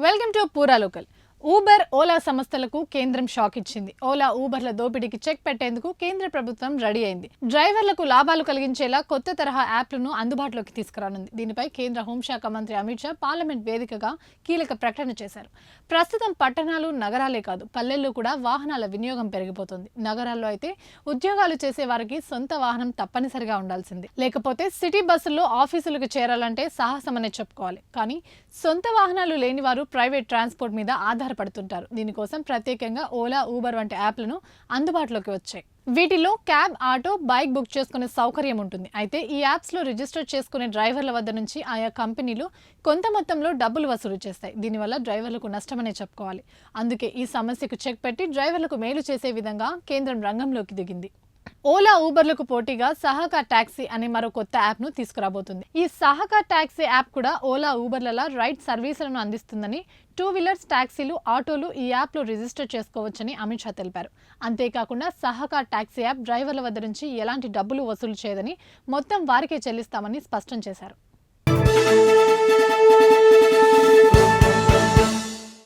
Welcome to పూరా local. Uber, Ola సంస్థలకు కేంద్రం షాక్ ఇచ్చింది. ఓలా, ఊబర్ల దోపిడీకి చెక్ పెట్టేందుకు కేంద్ర ప్రభుత్వం రెడీ అయింది. డ్రైవర్లకు లాభాలు కలిగించేలా కొత్త తరహా యాప్లను అందుబాటులోకి తీసుకురానుంది. దీనిపై కేంద్ర హోంశాఖ మంత్రి అమిత్ షా పార్లమెంట్ వేదికగా కీలక ప్రకటన చేశారు. ప్రస్తుతం పట్టణాలు, నగరాలే కాదు, పల్లెల్లో కూడా వాహనాల వినియోగం పెరిగిపోతుంది. నగరాల్లో అయితే ఉద్యోగాలు చేసే వారికి సొంత వాహనం తప్పనిసరిగా ఉండాల్సిందే. లేకపోతే సిటీ బస్సుల్లో ఆఫీసులకు చేరాలంటే సాహసమనే చెప్పుకోవాలి. కానీ సొంత వాహనాలు లేని వారు ప్రైవేట్ ట్రాన్స్పోర్ట్ మీద ఆధారపడుతుంటారు. దీనికోసం ప్రత్యేకంగా ఓలా, ఊబర్ వంటి యాప్లను అందుబాటులోకి వచ్చాయి. వీటిలో క్యాబ్, ఆటో, బైక్ బుక్ చేసుకునే సౌకర్యం ఉంటుంది. అయితే ఈ యాప్స్లో రిజిస్టర్ చేసుకునే డ్రైవర్ల వద్ద నుంచి ఆయా కంపెనీలు కొంత మొత్తంలో డబ్బులు వసూలు చేస్తాయి. దీనివల్ల డ్రైవర్లకు నష్టమనే చెప్పుకోవాలి. అందుకే ఈ సమస్యకు చెక్ పెట్టి డ్రైవర్లకు మేలు చేసే విధంగా కేంద్రం రంగంలోకి దిగింది. ఓలా, ఊబర్లకు పోటీగా సహకార్ టాక్సీ అనే మరో కొత్త యాప్ను తీసుకురాబోతుంది. ఈ సహకార్ టాక్సీ యాప్ కూడా ఓలా, ఊబర్ల రైడ్ సర్వీసులను అందిస్తుందని, 2 వీలర్స్, టాక్సీలు, ఆటోలు ఈ యాప్లో రిజిస్టర్ చేసుకోవచ్చని అమిత్ షా తెలిపారు. అంతేకాకుండా సహకార్ టాక్సీ యాప్ డ్రైవర్ల వద్ద నుంచి ఎలాంటి డబ్బులు వసూలు చేయదని, మొత్తం వారికే చెల్లిస్తామని స్పష్టం చేశారు.